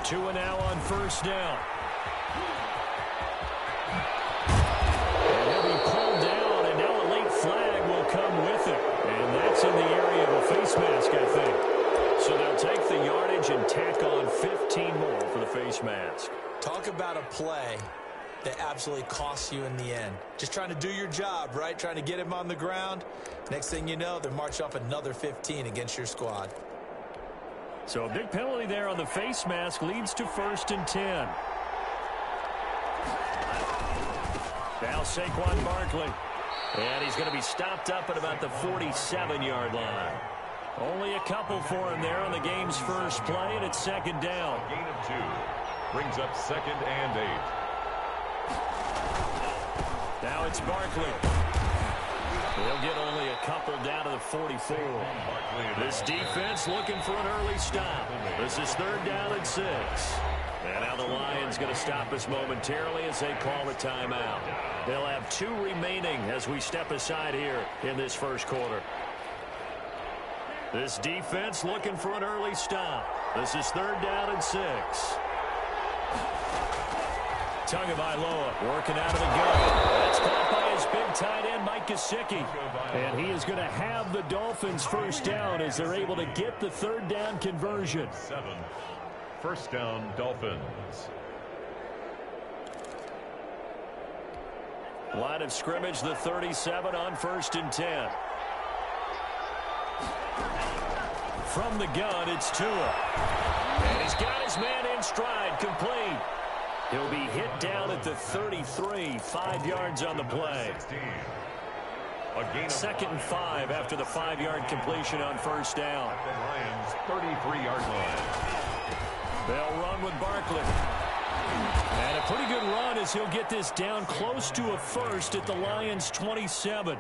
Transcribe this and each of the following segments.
2 now on first down. And he'll be pulled down, and now a late flag will come with it. And that's in the area of a face mask, I think. So they'll take the yardage and tack on 15 more for the face mask. Talk about a play that absolutely costs you in the end. Just trying to do your job, right? Trying to get him on the ground. Next thing you know, they're marching off another 15 against your squad. So a big penalty there on the face mask leads to 1st and 10. Now Saquon Barkley. And he's going to be stopped up at about the 47-yard line. Only a couple for him there on the game's first play, and it's 2nd down. Gain of 2. Brings up 2nd and 8. Now it's Barkley. They'll get only a couple down to the 44. This defense looking for an early stop. This is 3rd down and 6. And now the Lions going to stop us momentarily as they call a timeout. They'll have 2 remaining as we step aside here in this first quarter. This defense looking for an early stop. This is 3rd down and 6. Tagovailoa working out of the gun. That's caught by his big tight end, Mike Gesicki. And he is going to have the Dolphins first down as they're able to get the 3rd down conversion. 7. First down, Dolphins. Line of scrimmage, the 37 on 1st and 10. From the gun, it's Tua. And he's got his man in stride, complete. He'll be hit down at the 33, 5 yards on the play. 2nd and 5 after the 5-yard completion on 1st down. The Lions' 33-yard line. They'll run with Barkley. And a pretty good run as he'll get this down close to a first at the Lions' 27.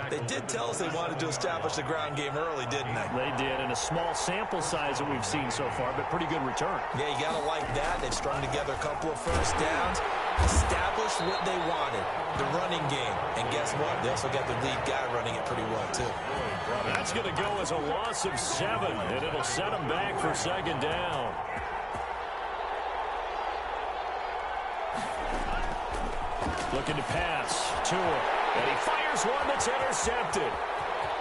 They did tell us they wanted to establish the ground game early, didn't they? They did, and a small sample size that we've seen so far, but pretty good return. Yeah, you got to like that. They've strung together a couple of first downs, established what they wanted, the running game. And guess what? They also got the lead guy running it pretty well, too. That's going to go as a loss of 7, and it'll set them back for 2nd down. Looking to pass. Tua. And he fires one that's intercepted.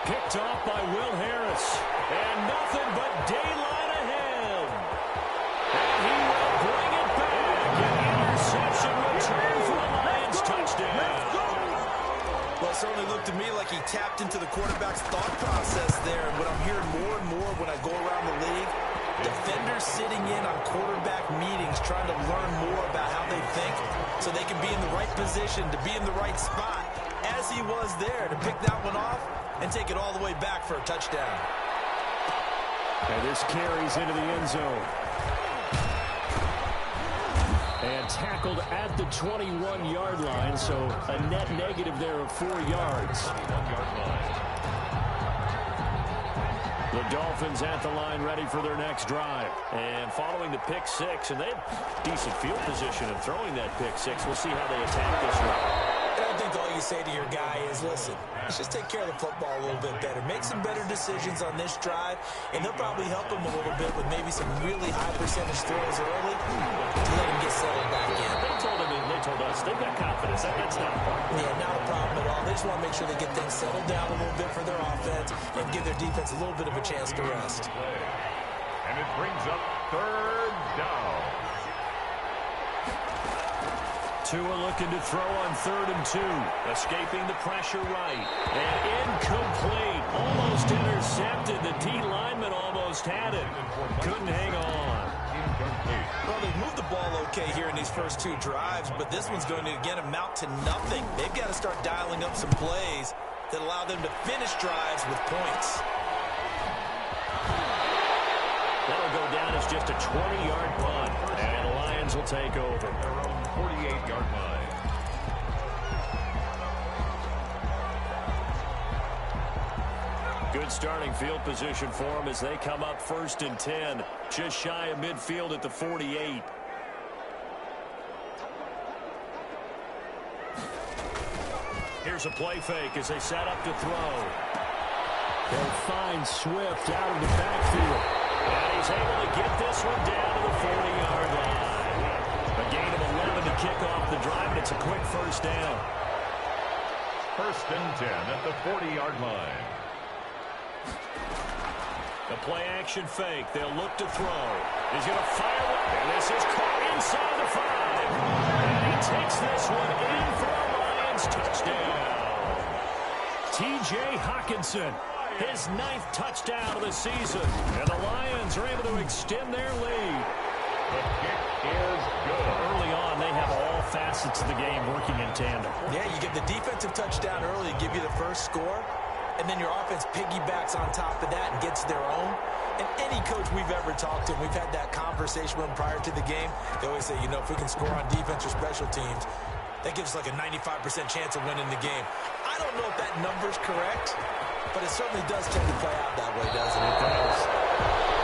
Picked off by Will Harris. And nothing but daylight ahead. And he will bring it back. An interception return for the Lions touchdown. Well, it certainly looked to me like he tapped into the quarterback's thought process there. And what I'm hearing more and more when I go around the league, defenders sitting in on quarterback meetings trying to learn more about how they think so they can be in the right position to be in the right spot, as he was there to pick that one off and take it all the way back for a touchdown. And this carries into the end zone. And tackled at the 21-yard line, so a net negative there of 4 yards. The Dolphins at the line ready for their next drive. And following the pick 6, and they have decent field position in throwing that pick 6. We'll see how they attack this one. I think all you say to your guy is, listen, let's just take care of the football a little bit better. Make some better decisions on this drive, and they'll probably help him a little bit with maybe some really high percentage throws early to let him get settled back in. They told us they've got confidence. That's not a problem. Yeah, not a problem at all. They just want to make sure they get things settled down a little bit for their offense and give their defense a little bit of a chance to rest. And it brings up 3rd down. Tua looking to throw on 3rd and 2. Escaping the pressure right. And incomplete. Almost intercepted. The D lineman almost had it. Couldn't hang on. Well, they've moved the ball okay here in these first 2 drives, but this one's going to, again, amount to nothing. They've got to start dialing up some plays that allow them to finish drives with points. That'll go down as just a 20-yard punt, and the Lions will take over. Their own 48-yard line. Good starting field position for them as they come up 1st and 10. Just shy of midfield at the 48. Here's a play fake as they set up to throw. They'll find Swift out of the backfield. And he's able to get this one down to the 40-yard first down. 1st and 10 at the 40-yard line. The play-action fake. They'll look to throw. He's going to fire one. And this is caught inside the 5. And he takes this one in for a Lions touchdown. T.J. Hockenson, his 9th touchdown of the season. And the Lions are able to extend their lead. The kick is good. Early on, they have all facets of the game working in tandem. Yeah, you get the defensive touchdown early to give you the first score, and then your offense piggybacks on top of that and gets their own. And any coach we've ever talked to, we've had that conversation with them prior to the game, they always say, you know, if we can score on defense or special teams, that gives us like a 95% chance of winning the game. I don't know if that number's correct, but it certainly does tend to play out that way, doesn't it? It does.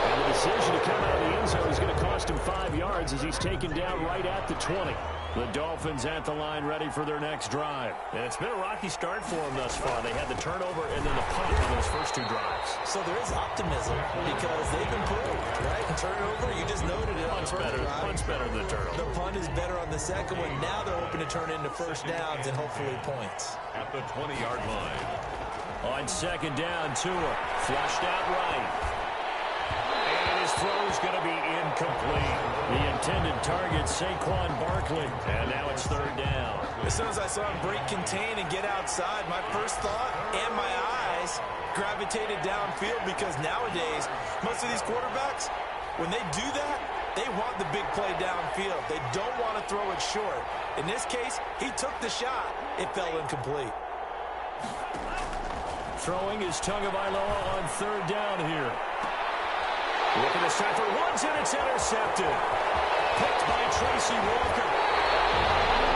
And the decision to come out of the end zone is going to cost him 5 yards as he's taken down right at the 20. The Dolphins at the line ready for their next drive. And it's been a rocky start for them thus far. They had the turnover and then the punt on those first 2 drives. So there is optimism because they've improved, right? And turnover, you just noted it. Punt's better than the turnover. The punt is better on the second one. Now they're hoping to turn into first downs and hopefully points. At the 20-yard line. On second down, Tua flushed out right. And his throw's going to be incomplete. The intended target, Saquon Barkley. And now it's 3rd down. As soon as I saw him break contain and get outside, my first thought and my eyes gravitated downfield because nowadays, most of these quarterbacks, when they do that, they want the big play downfield. They don't want to throw it short. In this case, he took the shot. It fell incomplete. Throwing is Tagovailoa on 3rd down here. Looking to start for Woods, and it's intercepted. Picked by Tracy Walker.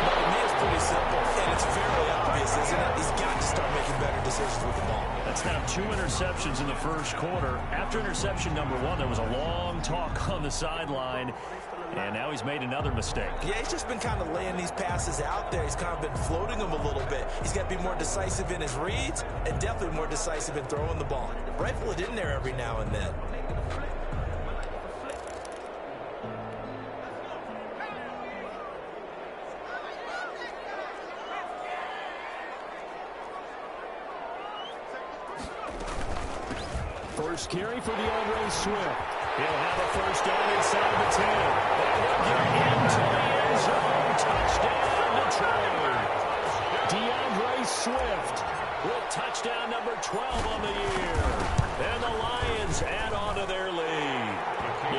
But to me, it's pretty simple, and it's fairly obvious, isn't it? He's got to start making better decisions with the ball. That's now 2 interceptions in the first quarter. After interception number 1, there was a long talk on the sideline, and now he's made another mistake. Yeah, he's just been kind of laying these passes out there. He's kind of been floating them a little bit. He's got to be more decisive in his reads and definitely more decisive in throwing the ball. Rifle it in there every now and then. First carry for DeAndre Swift. He'll have a first down inside the 10. And they'll get into the end zone. Touchdown, Detroit. DeAndre Swift with touchdown number 12 on the year. And the Lions add on to their lead.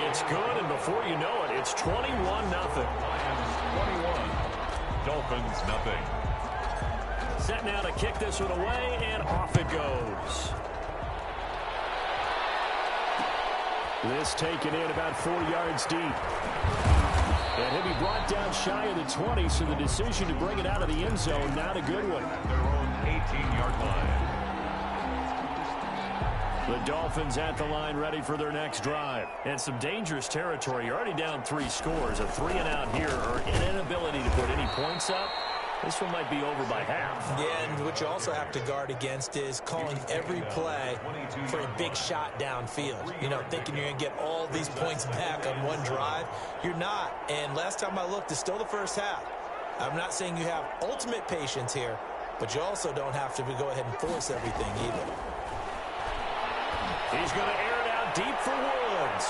It's good, and before you know it, it's 21-0. Lions 21. Dolphins nothing. Set now to kick this one away, and off it goes. This taken in about 4 yards deep. And he'll be brought down shy of the 20, so the decision to bring it out of the end zone, not a good one. At their own 18-yard line. The Dolphins at the line ready for their next drive. And some dangerous territory. You're already down 3 scores. A 3-and-out here, or an inability to put any points up. This one might be over by half. Yeah, and what you also have to guard against is calling every play for a big shot downfield. You know, thinking you're going to get all these points back on one drive. You're not. And last time I looked, it's still the first half. I'm not saying you have ultimate patience here, but you also don't have to go ahead and force everything either. He's going to air it out deep for Woods.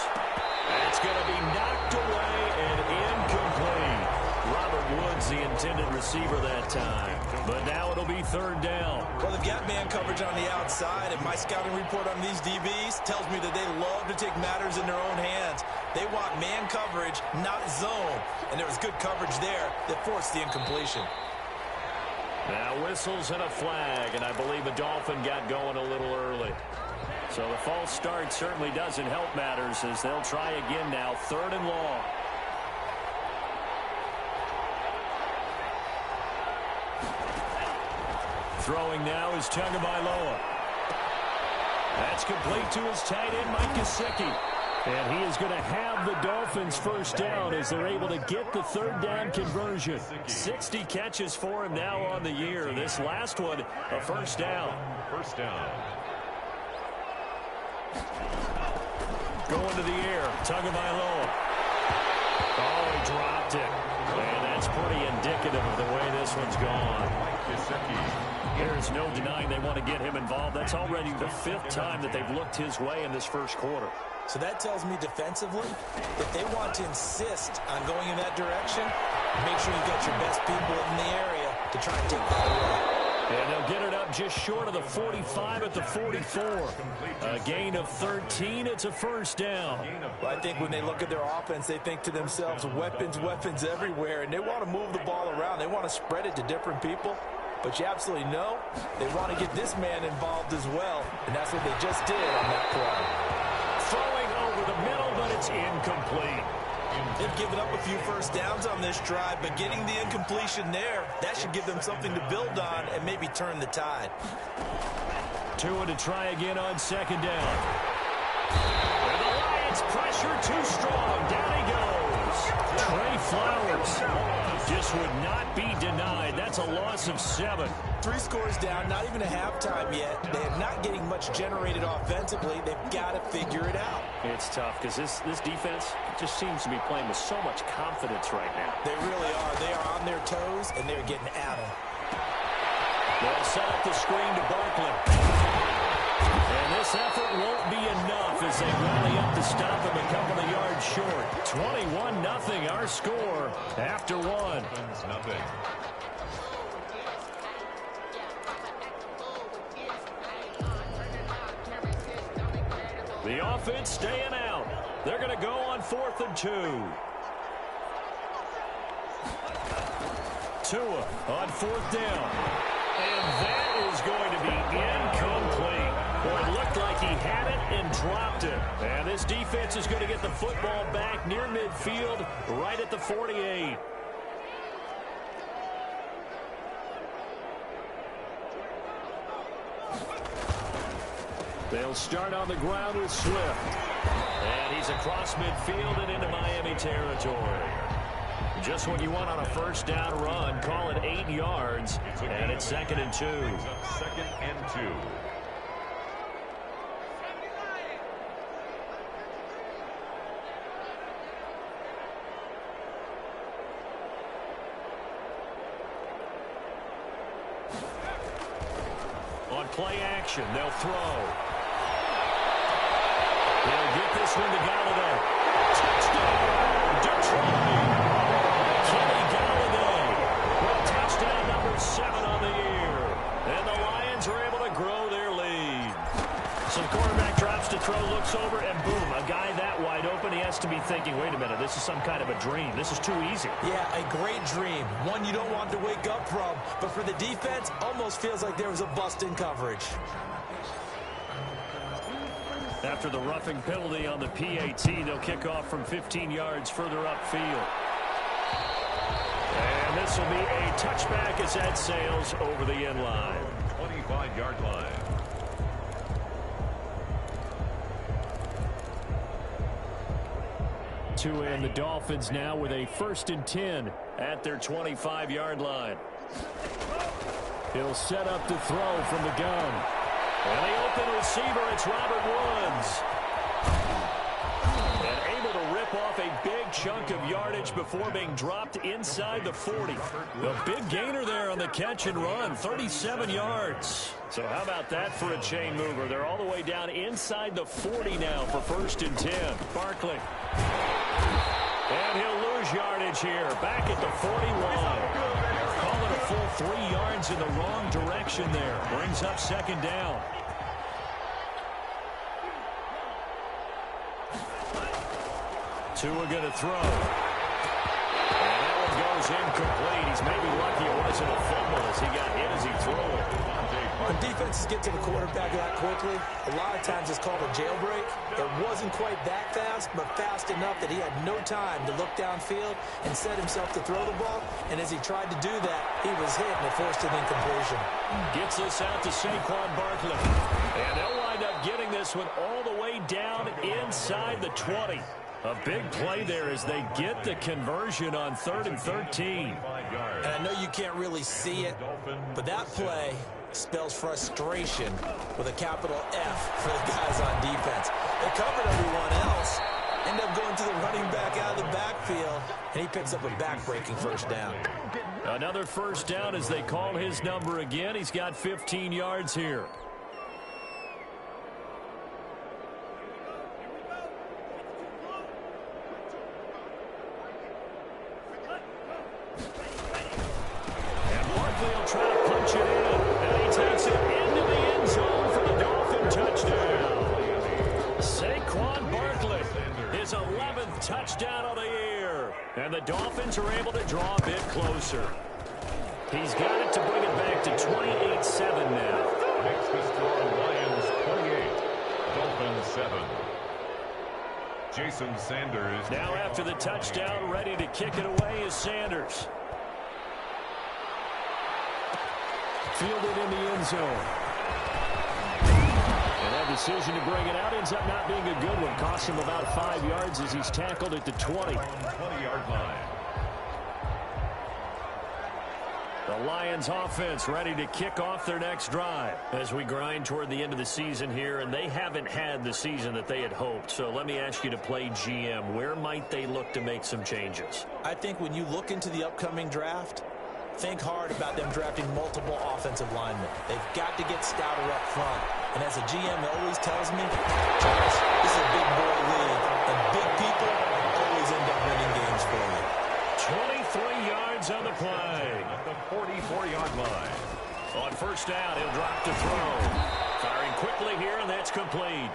That's going to be knocked away and incomplete. Robert Woods, the intended receiver that time. But now it'll be 3rd down. Well, they've got man coverage on the outside, and my scouting report on these DBs tells me that they love to take matters in their own hands. They want man coverage, not zone. And there was good coverage there that forced the incompletion. Now whistles and a flag, and I believe the Dolphin got going a little early. So the false start certainly doesn't help matters as they'll try again now, 3rd and long. Throwing now is Tagovailoa. That's complete to his tight end, Mike Gesicki. And he is going to have the Dolphins first down as they're able to get the 3rd down conversion. 60 catches for him now on the year. This last one, a first down. First down. Going to the air, Tagovailoa. Oh, he dropped it. And That's pretty indicative of the way this one's gone. There's no denying they want to get him involved. That's already the 5th time that they've looked his way in this first quarter. So that tells me defensively, if they want to insist on going in that direction, make sure you get your best people in the area to try and take that away. And they'll get it up just short of the 45 at the 44. A gain of 13. It's a first down. Well, I think when they look at their offense, they think to themselves, weapons, weapons everywhere, and they want to move the ball around. They want to spread it to different people. But you absolutely know they want to get this man involved as well, and that's what they just did on that play. Throwing over the middle, but it's incomplete. They've given up a few first downs on this drive, but getting the incompletion there, that should give them something to build on and maybe turn the tide. Tua to try again on second down. And the Lions pressure too strong. Down he goes. Trey Flowers just would not be denied. That's a loss of 7. 3 scores down, not even a halftime yet. They are not getting much generated offensively. They've got to figure it out. It's tough because this defense just seems to be playing with so much confidence right now. They really are. They are on their toes, and they're getting at them. They'll set up the screen to Barkley. And this effort won't be enough as they rally up to stop him a couple of yards short. 21-0 our score after 1. The offense staying out. They're going to go on 4th and 2. Tua on 4th down. And that is going to be incomplete. Boy, it looked like he had it and dropped it. And this defense is going to get the football back near midfield, right at the 48. They'll start on the ground with Swift. And he's across midfield and into Miami territory. Just what you want on a first down run. Call it 8 yards. And it's 2nd and 2. 2nd and 2. On play action, they'll throw. They'll get this one to Galladay. Touchdown, Detroit. Kenny Galladay with touchdown number 7 on the year. And the Lions are able to grow their lead. So the quarterback drops to throw, looks over, and boom, a guy that wide open, he has to be thinking, wait a minute, this is some kind of a dream. This is too easy. Yeah, a great dream. One you don't want to wake up from. But for the defense, almost feels like there was a bust in coverage. After the roughing penalty on the PAT, they'll kick off from 15 yards further upfield. And this will be a touchback as that sails over the end line. 25-yard line. Tua and the Dolphins now with a 1st and 10 at their 25-yard line. He'll set up to throw from the gun. And the open receiver, it's Robert Woods. And able to rip off a big chunk of yardage before being dropped inside the 40. A big gainer there on the catch and run, 37 yards. So how about that for a chain mover? They're all the way down inside the 40 now for 1st and 10. Barkley. And he'll lose yardage here, back at the 41. Call it a full 3 yards in the wrong direction there. Brings up 2nd down. Tua going to throw. And that one goes incomplete. He's maybe lucky it wasn't a fumble as he got hit as he threw it. When defenses get to the quarterback that quickly, a lot of times it's called a jailbreak. It wasn't quite that fast, but fast enough that he had no time to look downfield and set himself to throw the ball. And as he tried to do that, he was hit and it forced an incompletion. Gets this out to Saquon Barkley. And they'll wind up getting this one all the way down inside the 20. A big play there as they get the conversion on 3rd and 13. And I know you can't really see it, but that play spells frustration with a capital F for the guys on defense. They covered everyone else, end up going to the running back out of the backfield, and he picks up a back-breaking first down. Another first down as they call his number again. He's got 15 yards here. And Barkley will try to punch it in. And he takes it into the end zone for the Dolphin touchdown. Saquon Barkley, his 11th touchdown of the year. And the Dolphins are able to draw a bit closer. He's got it to bring it back to 28-7 now. Makes the score Lions 28, Dolphins 7. Jason Sanders. Now after the touchdown, ready to kick it away is Sanders. Fielded in the end zone. And that decision to bring it out ends up not being a good one. Costs him about 5 yards as he's tackled at the 20. 20-yard line. The Lions offense ready to kick off their next drive as we grind toward the end of the season here, and they haven't had the season that they had hoped. So let me ask you to play GM. Where might they look to make some changes? I think when you look into the upcoming draft, think hard about them drafting multiple offensive linemen. They've got to get stouter up front. And as a GM always tells me, Charles, this is a big boy league, and big people always end up winning games for you. 23 yards on the play. At the 44-yard line. On first down, he'll drop to throw. Firing quickly here, and that's complete.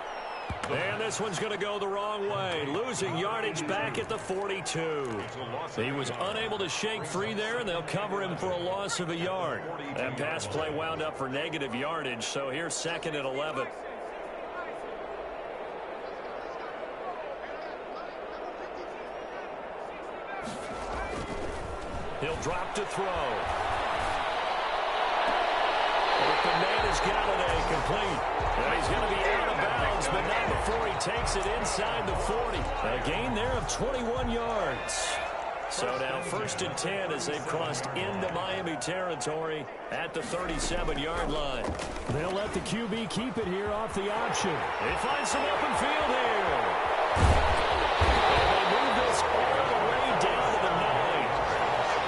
And this one's going to go the wrong way. Losing yardage back at the 42. He was unable to shake free there, and they'll cover him for a loss of a yard. That pass play wound up for negative yardage, so here's 2nd and 11. He'll drop to throw. Open man has got it, complete. And he's going to be out of bounds, but not before he takes it inside the 40. A gain there of 21 yards. So now 1st and 10 as they've crossed into Miami territory at the 37-yard line. They'll let the QB keep it here off the option. They find some open field here. And they move this all the way down to the 9.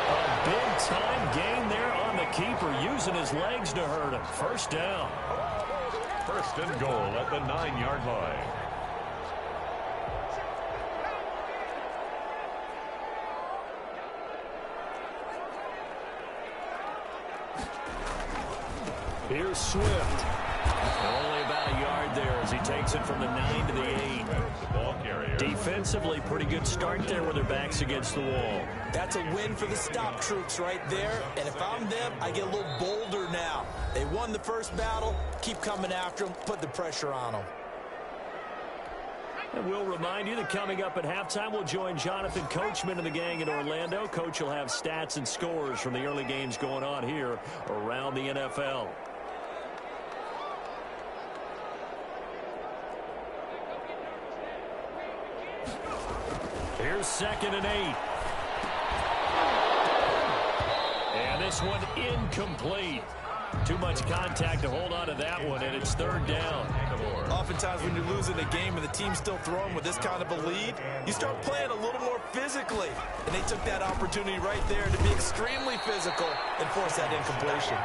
A big-time gain there on the keeper, using his legs to hurt him. First down. 1st and goal at the 9-yard line. Here's Swift. Only about a yard there as he takes it from the 9 to the 8. The ball carrier. Defensively, pretty good start there with their backs against the wall. That's a win for the stop troops right there. And if I'm them, I get a little bolder now. They won the first battle. Keep coming after them. Put the pressure on them. And we'll remind you that coming up at halftime, we'll join Jonathan Coachman and the gang in Orlando. Coach will have stats and scores from the early games going on here around the NFL. Here's 2nd and 8. And this one incomplete. Too much contact to hold on to that one, and it's 3rd down. Oftentimes when you're losing a game and the team's still throwing with this kind of a lead, you start playing a little more physically. And they took that opportunity right there to be extremely physical and force that incompletion.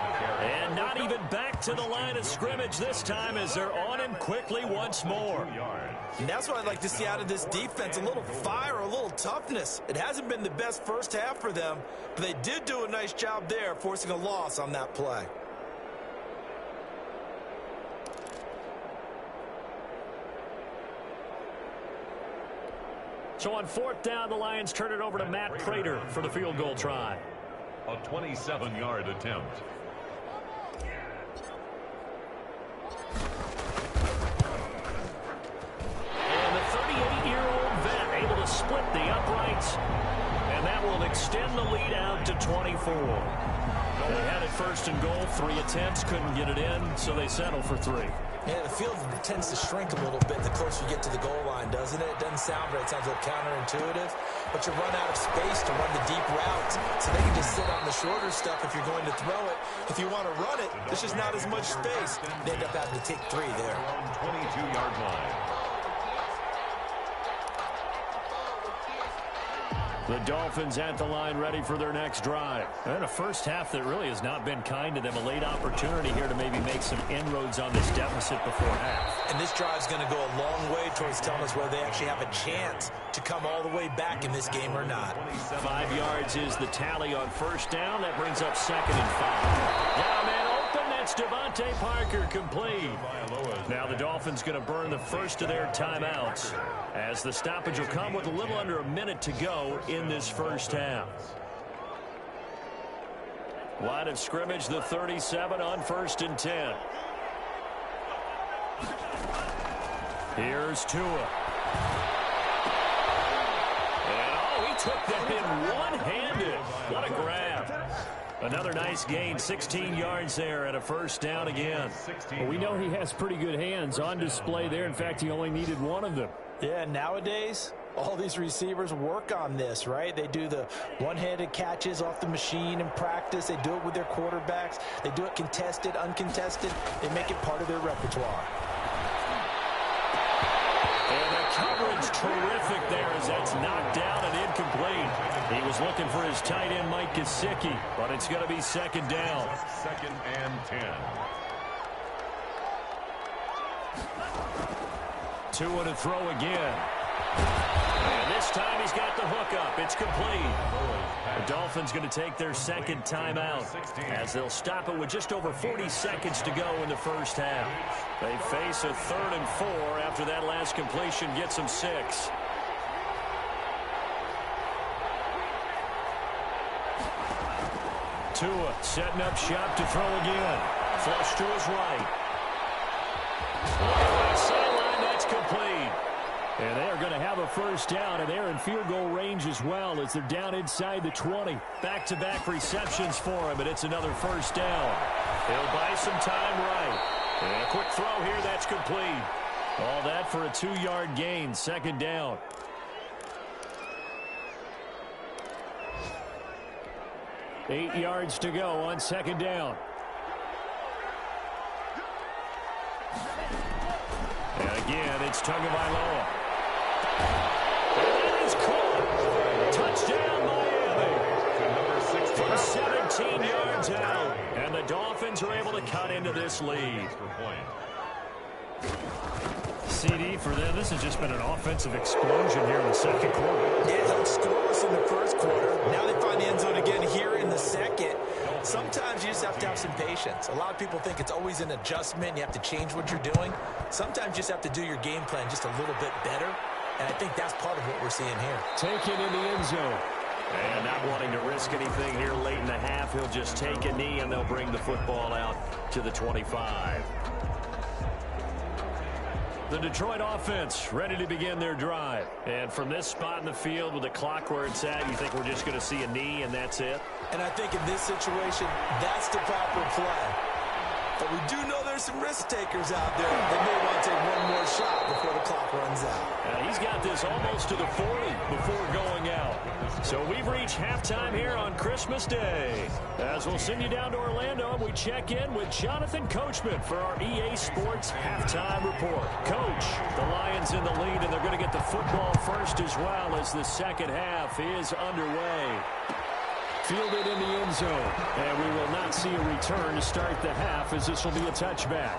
And not even back to the line of scrimmage this time as they're on him quickly once more. And that's what I'd like to see out of this defense, a little fire, a little toughness. It hasn't been the best first half for them, but they did do a nice job there forcing a loss on that play. So on 4th down, the Lions turn it over to Matt Prater for the field goal try. A 27-yard attempt. And the 38-year-old vet able to split the uprights. And that will extend the lead out to 24. They had it 1st and goal, 3 attempts, couldn't get it in, so they settle for 3. Yeah, the field tends to shrink a little bit the closer you get to the goal line, doesn't it? It doesn't sound right. It sounds a little counterintuitive. But you run out of space to run the deep routes, so they can just sit on the shorter stuff if you're going to throw it. If you want to run it, there's just not as much space. They end up having to take 3 there. 22-yard line. The Dolphins at the line ready for their next drive. And a first half that really has not been kind to them. A late opportunity here to maybe make some inroads on this deficit before half. And this drive's going to go a long way towards telling us whether they actually have a chance to come all the way back in this game or not. 5 yards is the tally on first down. That brings up 2nd and 5. Down and open. That's Devontae Parker complete. Now the Dolphins going to burn the first of their timeouts, as the stoppage will come with a little under a minute to go in this first half. Line of scrimmage, the 37 on 1st and 10. Here's Tua. And oh, he took that in one-handed. What a grab. Another nice gain, 16 yards there and a first down again. Well, we know he has pretty good hands on display there. In fact, he only needed one of them. Yeah, nowadays, all these receivers work on this, right? They do the one-handed catches off the machine in practice. They do it with their quarterbacks. They do it contested, uncontested. They make it part of their repertoire. And the coverage terrific there as that's knocked down and incomplete. He was looking for his tight end, Mike Gesicki, but it's going to be 2nd down. 2nd and 10. Tua to throw again. And this time he's got the hook up. It's complete. The Dolphins going to take their 2nd timeout as they'll stop it with just over 40 seconds to go in the first half. They face a 3rd and 4 after that last completion gets them 6. Tua setting up shop to throw again. Flush to his right. Sideline, that's complete. And they are going to have a first down, and they're in field goal range as well as they're down inside the 20. Back-to-back receptions for him, and it's another first down. He'll buy some time right. And a quick throw here, that's complete. All that for a 2-yard gain, 2nd down. Eight yards to go on 2nd down. And again, it's Tagovailoa. And that is caught. Touchdown, Miami. From 17 yards out. And the Dolphins are able to cut into this lead. CD, for them, this has just been an offensive explosion here in the 2nd quarter. Yeah, held scoreless in the 1st quarter. Now they find the end zone again here in the 2nd. Sometimes you just have to have some patience. A lot of people think it's always an adjustment. You have to change what you're doing. Sometimes you just have to do your game plan just a little bit better. And I think that's part of what we're seeing here. Taken in the end zone. And not wanting to risk anything here late in the half, he'll just take a knee and they'll bring the football out to the 25. The Detroit offense ready to begin their drive. And from this spot in the field with the clock where it's at, you think we're just going to see a knee and that's it? And I think in this situation, that's the proper play. But we do know there's some risk takers out there. They may want to take one more shot before the clock runs out. He's got this almost to the 40 before going out. So we've reached halftime here on Christmas Day. As we'll send you down to Orlando, and we check in with Jonathan Coachman for our EA Sports Halftime Report. Coach, the Lions in the lead, and they're going to get the football first as well as the 2nd half is underway. Fielded in the end zone, and we will not see a return to start the half as this will be a touchback.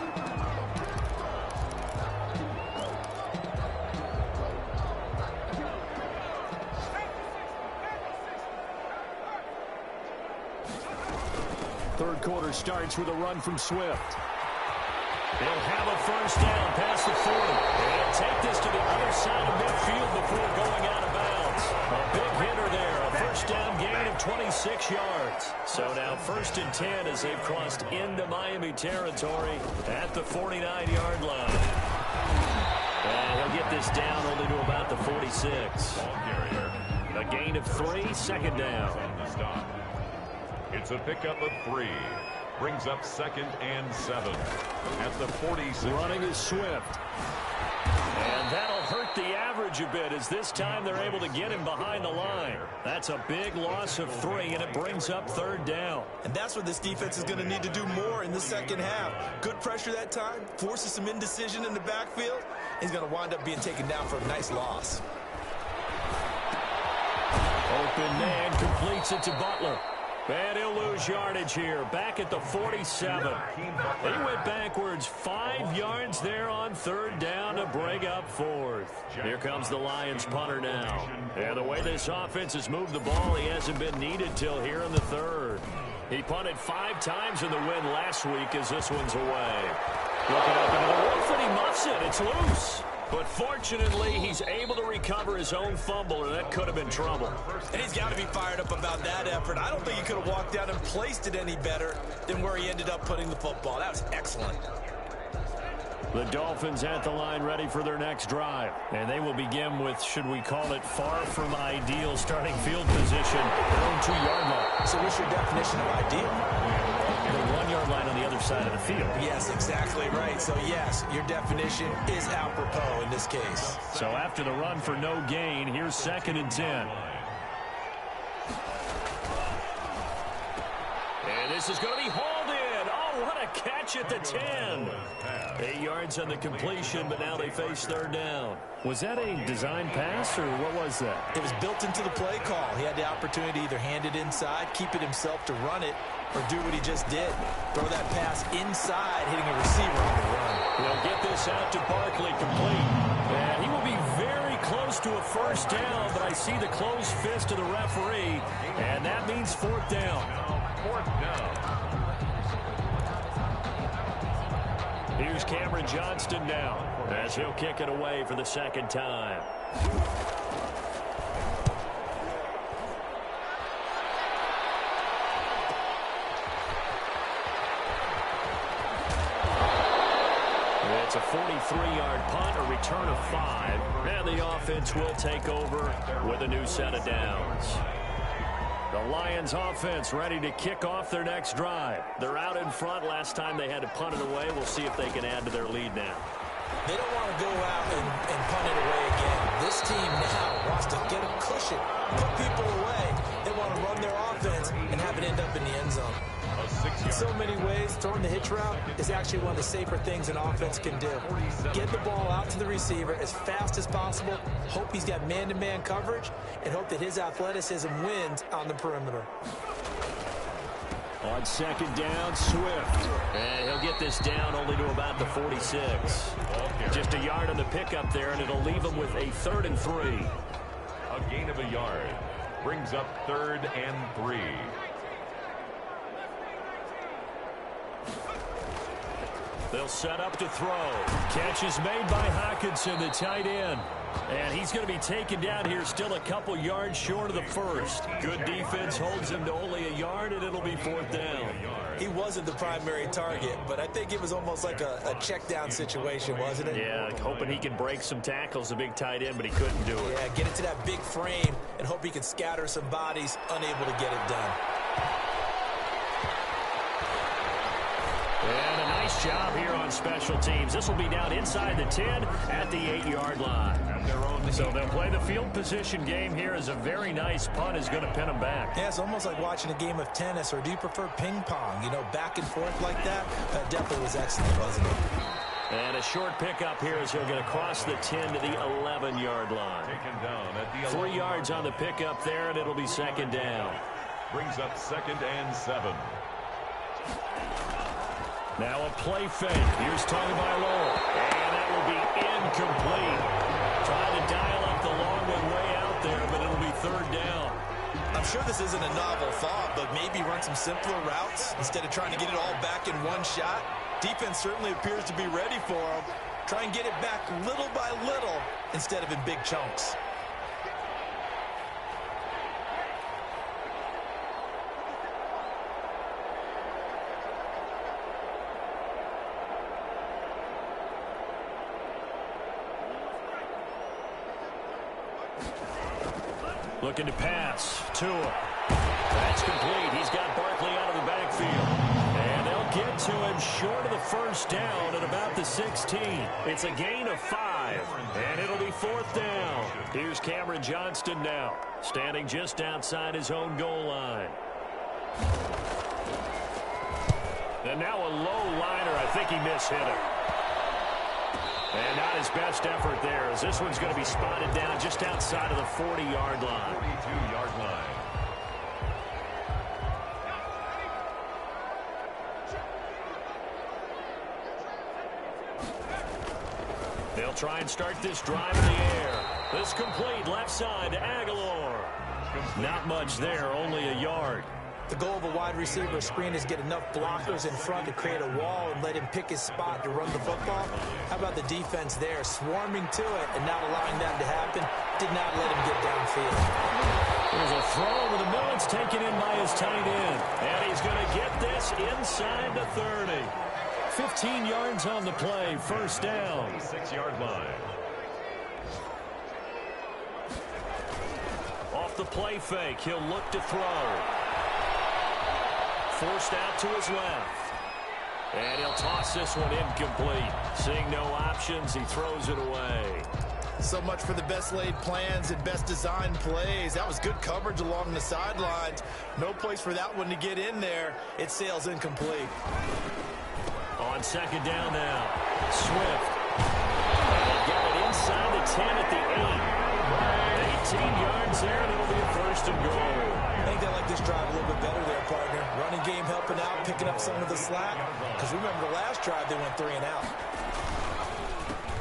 Third quarter starts with a run from Swift. They'll have a first down past the 40. They'll take this to the other side of midfield before going out of bounds. A big hitter there. A first down gain of 26 yards. So now 1st and 10 as they've crossed into Miami territory at the 49-yard line. And he'll get this down only to about the 46. A gain of 3, 2nd down. It's a pickup of 3. Brings up 2nd and 7 at the 46. Running is Swift. And that'll hurt the average a bit as this time they're able to get him behind the line. That's a big loss of 3, and it brings up 3rd down. And that's what this defense is going to need to do more in the 2nd half. Good pressure that time, forces some indecision in the backfield. He's going to wind up being taken down for a nice loss. open man completes it to Butler. And he'll lose yardage here, back at the 47. He went backwards 5 yards there on third down to bring up fourth. Here comes the Lions punter now. And the way this offense has moved the ball, he hasn't been needed till here in the third. He punted 5 times in the win last week as this one's away. Looking up into the roof, and he muffs it. It's loose. But fortunately, he's able to recover his own fumble, or that could have been trouble. And he's got to be fired up about that effort. I don't think he could have walked down and placed it any better than where he ended up putting the football. That was excellent. The Dolphins at the line ready for their next drive. And they will begin with, should we call it, far from ideal starting field position. Their own 2-yard line. So what's your definition of ideal? The 1-yard line on the other side of the field. Yes, exactly right. So, yes, your definition is apropos in this case. So after the run for no gain, here's 2nd and 10. And this is going to be hauled in. Oh, what a catch at the 10. 8 yards on the completion, but now they face third down. Was that a design pass, or what was that? It was built into the play call. He had the opportunity to either hand it inside, keep it himself to run it, or do what he just did. Throw that pass inside, hitting a receiver on the run. He'll get this out to Barkley, complete. And he will be very close to a first down, but I see the closed fist of the referee, and that means 4th down. 4th down. Here's Cameron Johnston now, as he'll kick it away for the 2nd time. It's a 43-yard punt, a return of 5. And the offense will take over with a new set of downs. The Lions offense ready to kick off their next drive. They're out in front. Last time they had to punt it away. We'll see if they can add to their lead now. They don't want to go out and punt it away again. This team now wants to get a cushion, put people away. They want to run their offense and have it end up in the end zone. In so many ways, throwing the hitch route is actually one of the safer things an offense can do. Get the ball out to the receiver as fast as possible, hope he's got man-to-man coverage, and hope that his athleticism wins on the perimeter. On 2nd down, Swift. And he'll get this down only to about the 46. Just a yard on the pickup there, and it'll leave him with a 3rd and 3. A gain of a yard. Brings up 3rd and 3. They'll set up to throw. Catch is made by Hockenson, the tight end. And he's going to be taken down here, still a couple yards short of the first. Good defense holds him to only a yard, and it'll be 4th down. He wasn't the primary target, but I think it was almost like a check down situation, wasn't it? Yeah, hoping he can break some tackles, a big tight end, but he couldn't do it. Yeah, get into that big frame and hope he can scatter some bodies, unable to get it done. And a nice job here on special teams. This will be down inside the 10 at the 8-yard line. So they'll play the field position game here as a very nice punt is going to pin them back. Yeah, it's almost like watching a game of tennis, or do you prefer ping pong? You know, back and forth like that? That definitely was excellent, wasn't it? And a short pickup here as he'll get across the 10 to the 11-yard line. 3 yards on the pickup there, and it'll be 2nd down. Brings up 2nd and 7. Now a play fake. Here's Tagovailoa. And that will be incomplete. Trying to dial up the long one way out there, but it'll be 3rd down. I'm sure this isn't a novel thought, but maybe run some simpler routes instead of trying to get it all back in one shot. Defense certainly appears to be ready for him. Try and get it back little by little instead of in big chunks. Looking to pass. Tua. That's complete. He's got Barkley out of the backfield. And they'll get to him short of the first down at about the 16. It's a gain of 5. And it'll be 4th down. Here's Cameron Johnston now, standing just outside his own goal line. And now a low liner. I think he mishit it. And not his best effort there, as this one's going to be spotted down just outside of the 40-yard line. 42-yard line. They'll try and start this drive in the air. This complete left side to Aguilar. Not much there, only a yard. The goal of a wide receiver screen is get enough blockers in front to create a wall and let him pick his spot to run the football. How about the defense there, swarming to it and not allowing that to happen? Did not let him get downfield. There's a throw over the middle. It's taken in by his tight end. And he's going to get this inside the 30. 15 yards on the play, first down. 6-yard line. Off the play fake, he'll look to throw. Forced out to his left. And he'll toss this one incomplete. Seeing no options, he throws it away. So much for the best laid plans and best designed plays. That was good coverage along the sidelines. No place for that one to get in there. It sails incomplete. On second down now, Swift. And he'll get it inside the 10 at the 8. 18 yards there, and it'll be a first and goal. I think they like this drive a little bit better there, partner. Running game helping out, picking up some of the slack. Because remember the last drive, they went 3 and out.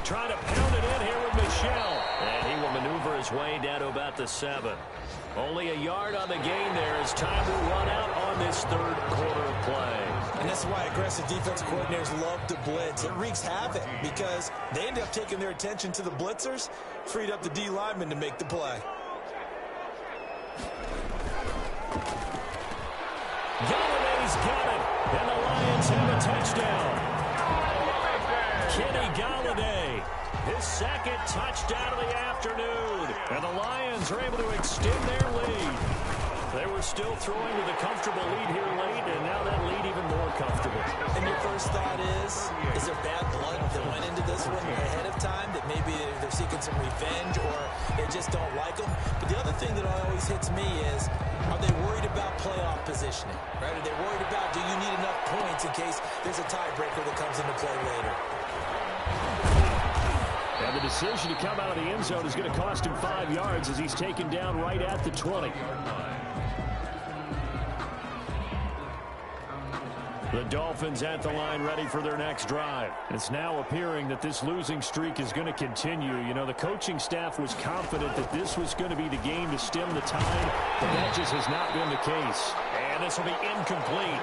Trying to pound it in here with Michel. And he will maneuver his way down to about the 7. Only a yard on the gain there as time will run out on this third quarter play. And that's why aggressive defense coordinators love to blitz. It wreaks havoc because they end up taking their attention to the blitzers, freed up the D lineman to make the play. Galladay's got it, and the Lions have a touchdown. Kenny Galladay, his second touchdown of the afternoon. And the Lions are able to extend their lead. They were still throwing with a comfortable lead here late, and now that lead even more comfortable. And your first thought is there bad blood that went into this one ahead of time, that maybe they're seeking some revenge or they just don't like them? But the other thing that always hits me is, are they worried about playoff positioning? Right? Are they worried about, do you need enough points in case there's a tiebreaker that comes into play later? And the decision to come out of the end zone is going to cost him 5 yards as he's taken down right at the 20. The Dolphins at the line ready for their next drive. It's now appearing that this losing streak is going to continue. You know, the coaching staff was confident that this was going to be the game to stem the tide, but that just has not been the case. And this will be incomplete.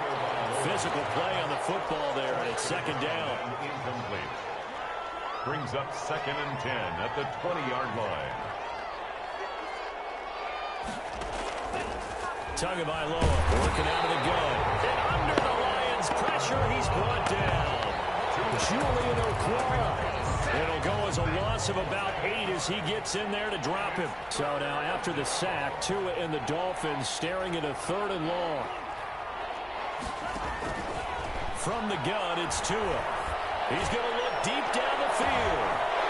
Physical play on the football there, and it's second down. Incomplete. Brings up 2nd and 10 at the 20-yard line. Tagovailoa working out of the gun. And under the Lions' pressure, he's brought down. Julian Okwara. It'll go as a loss of about 8 as he gets in there to drop him. So now after the sack, Tua and the Dolphins staring at a 3rd and long. From the gun, it's Tua. He's going to look deep down the field.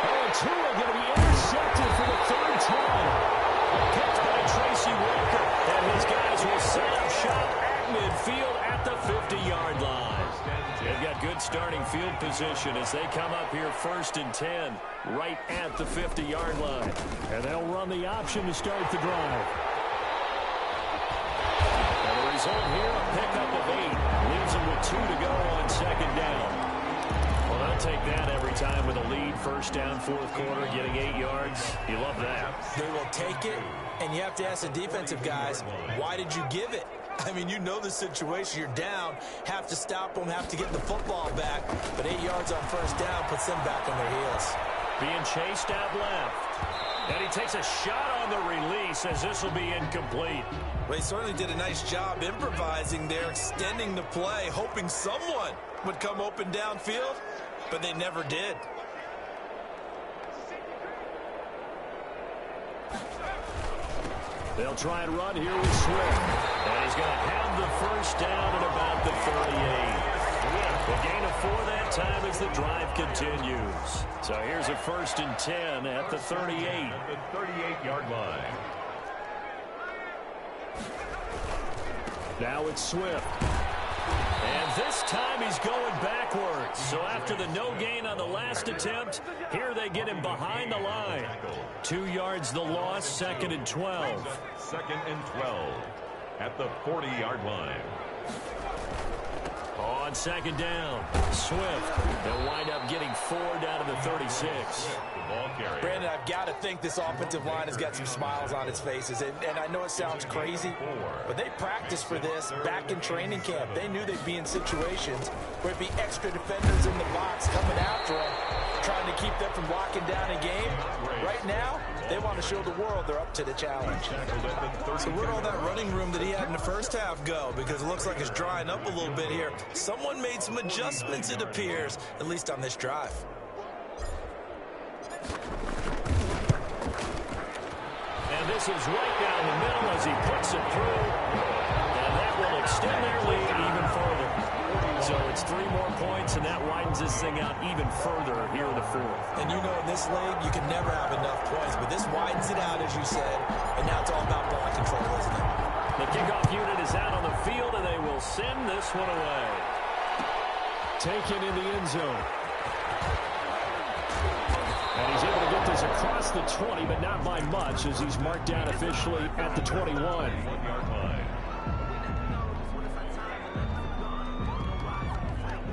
Oh, Tua going to be intercepted for the 3rd time. Picked by Tracy Walker. And his guys will set up shop at midfield at the 50-yard line. They've got good starting field position as they come up here 1st and 10 right at the 50-yard line. And they'll run the option to start the drive. And the result here, a pickup of 8. Leaves them with 2 to go on second down. Well, they'll take that every time with a lead. First down, 4th quarter, getting 8 yards. You love that. They will take it, and you have to ask the defensive guys, why did you give it? I mean, you know the situation. You're down, have to stop them, have to get the football back. But 8 yards on first down puts them back on their heels. Being chased out left. And he takes a shot on the release as this will be incomplete. Well, he certainly did a nice job improvising there, extending the play, hoping someone would come open downfield, but they never did. They'll try and run here with Swift. And he's going to have the first down at about the 38. A gain of 4 that time as the drive continues. So here's a 1st and 10 at the 38. At the 38-yard line. Now it's Swift. And this time he's going backwards. So after the no gain on the last attempt, here they get him behind the line. 2 yards the loss, 2nd and 12. 2nd and 12 at the 40-yard line. On 2nd down, Swift. They'll wind up getting 4 down to the 36. The ball carrier. Brandon, I've got to think this offensive line has got some smiles on its faces. And I know it sounds crazy, but they practiced for this back in training camp. They knew they'd be in situations where it'd be extra defenders in the box coming after them, trying to keep them from locking down a game. Right now, they want to show the world they're up to the challenge. So where'd all that running room that he had in the first half go? Because it looks like it's drying up a little bit here. Someone made some adjustments, it appears, at least on this drive. And this is right down the middle as he puts it through. And that will extend their lead even further. So it's 3 more points, and that widens this thing out even further here in the 4th. And you know, in this league, you can never have enough points, but this widens it out, as you said, and now it's all about ball control, isn't it? The kickoff unit is out on the field, and they will send this one away. Taken in the end zone. And he's able to get this across the 20, but not by much, as he's marked down officially at the 21. 1-yard line.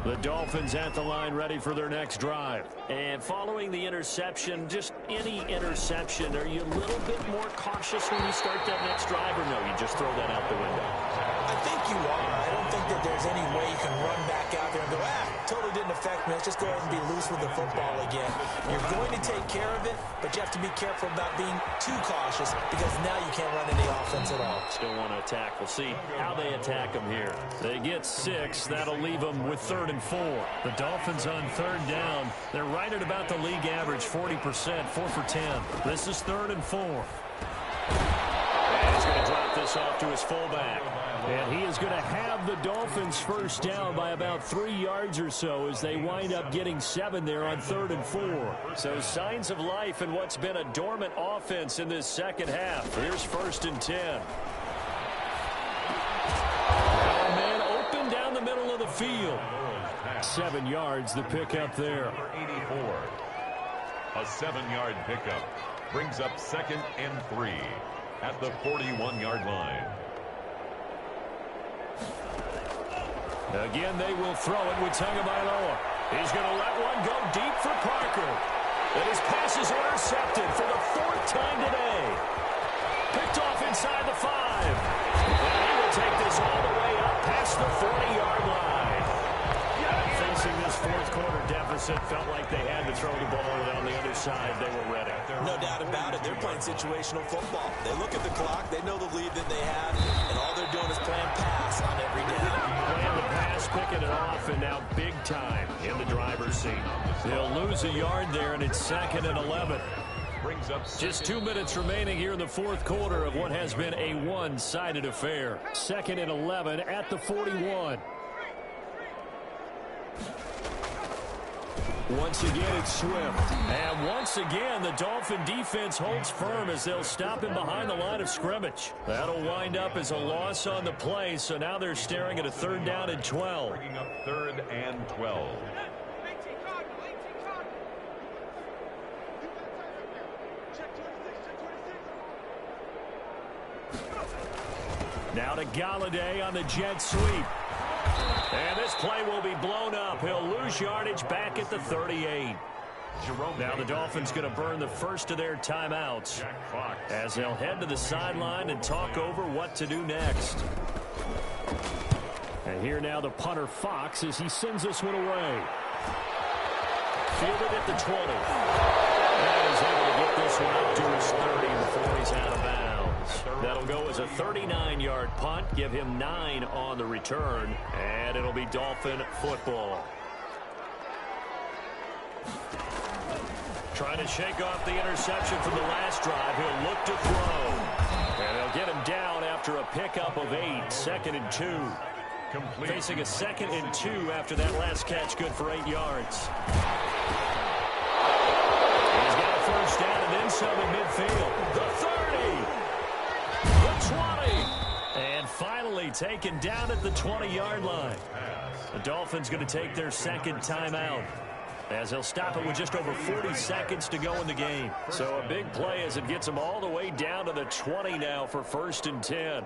The Dolphins at the line ready for their next drive. And following the interception, just any interception, are you a little bit more cautious when you start that next drive, or no, you just throw that out the window? I think you are. I don't think that there's any way you can run back out there and go, totally didn't affect me. Let's just go ahead and be loose with the football again. You're going to take care of it, but you have to be careful about being too cautious because now you can't run any offense at all. Still want to attack. We'll see how they attack them here. They get 6. That'll leave them with 3rd and 4. The Dolphins on 3rd down. They're right at about the league average, 40%, 4 for 10. This is 3rd and 4. And he's going to drop this off to his fullback. And he is going to have the Dolphins first down by about 3 yards or so as they wind up getting 7 there on 3rd and 4. So signs of life in what's been a dormant offense in this second half. Here's 1st and 10. Our man open down the middle of the field. 7 yards, the pickup there. 84. A 7-yard pickup brings up 2nd and 3 at the 41-yard line. Again, they will throw it with Tagovailoa. He's going to let one go deep for Parker. And his pass is intercepted for the 4th time today. Picked off inside the 5. And he will take this all the way up past the 40-yard line. Facing this 4th quarter deficit, felt like they had to throw the ball, and on the other side, they were ready. No doubt about it. They're playing situational football. They look at the clock. They know the lead that they have, and all they're doing is playing pass on every down. Playing the pass, picking it off, and now big time in the driver's seat. They'll lose a yard there, and it's 2nd and 11. Brings up Just 2 minutes remaining here in the 4th quarter of what has been a one-sided affair. 2nd and 11 at the 41. Once again, it's Swift. And once again, the Dolphin defense holds firm as they'll stop him behind the line of scrimmage. That'll wind up as a loss on the play, so now they're staring at a 3rd down and 12. bringing up 3rd and 12. Now to Galladay on the jet sweep. And this play will be blown up. He'll lose yardage back at the 38. Now the Dolphins going to burn the first of their timeouts as they'll head to the sideline and talk over what to do next. And here now the punter Fox as he sends this one away. Fielded at the 20. And he's able to get this one up to his 30 before he's out of bounds. That'll go as a 39-yard punt, give him 9 on the return, and it'll be Dolphin football. Trying to shake off the interception from the last drive. He'll look to throw. And they'll get him down after a pickup of 8, 2nd and 2. Complete. Facing a 2nd and 2 after that last catch, good for 8 yards. He's got a first down and then some in midfield. The 30. The 20. And finally finally taken down at the 20-yard line. The Dolphins going to take their second timeout, as they'll stop it with just over 40 seconds to go in the game. So a big play as it gets them all the way down to the 20 now for 1st and 10.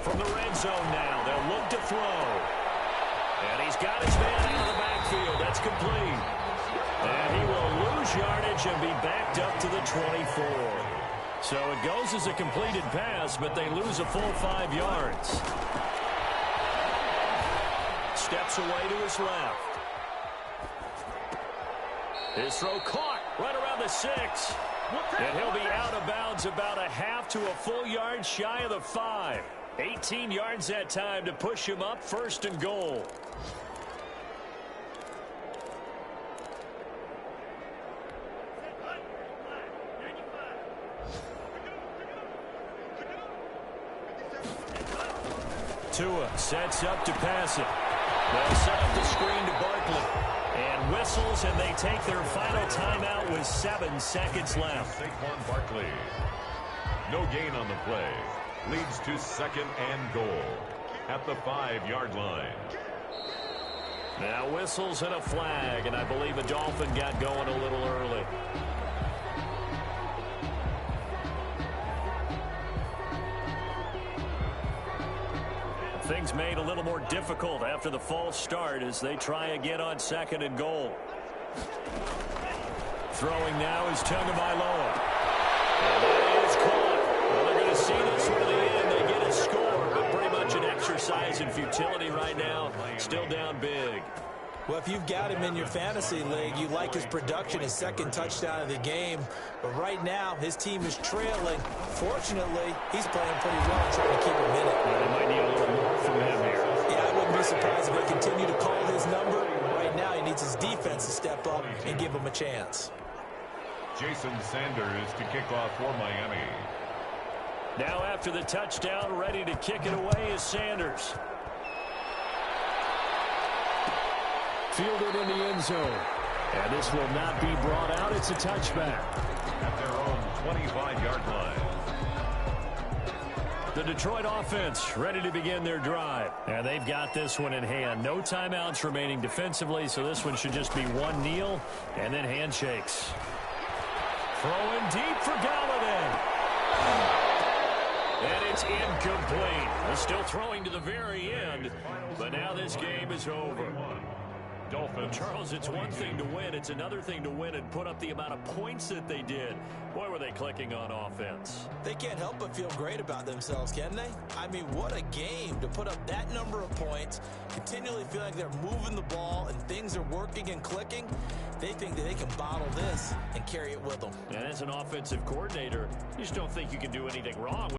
From the red zone now, they'll look to throw. And he's got his man out of the backfield. That's complete. And he will lose yardage and be backed up to the 24. So it goes as a completed pass, but they lose a full 5 yards. Steps away to his left. His throw caught right around the 6. And he'll be out of bounds about a half to a full yard shy of the 5. 18 yards that time to push him up 1st and goal. Tua sets up to pass it. They'll set up the screen to Barkley. And whistles, and they take their final timeout with 7 seconds left. Saquon Barkley. No gain on the play. Leads to 2nd and goal at the 5-yard line. Now whistles and a flag, and I believe a Dolphin got going a little early. Things made a little more difficult after the false start as they try again on 2nd and goal. Throwing now is Tagovailoa. And that is caught. Well, they're going to see this one to the end. They get a score, but pretty much an exercise in futility right now. Still down big. Well, if you've got him in your fantasy league, you like his production, his 2nd touchdown of the game. But right now, his team is trailing. Fortunately, he's playing pretty well and trying to keep him in it. Well, they might need a little more from him here. Yeah, I wouldn't be surprised if they continue to call his number. Right now, he needs his defense to step up and give him a chance. Jason Sanders to kick off for Miami. Now after the touchdown, ready to kick it away is Sanders. Fielded in the end zone. And this will not be brought out. It's a touchback. At their own 25-yard line. The Detroit offense ready to begin their drive. And they've got this one in hand. No timeouts remaining defensively, so this one should just be one kneel and then handshakes. Throwing deep for Galladay. And it's incomplete. They're still throwing to the very end, but now this game is over. Dolphins. Charles, it's one thing to win. It's another thing to win and put up the amount of points that they did. Boy, were they clicking on offense. They can't help but feel great about themselves, can they? I mean, what a game to put up that number of points, continually feel like they're moving the ball and things are working and clicking. They think that they can bottle this and carry it with them. And as an offensive coordinator, you just don't think you can do anything wrong.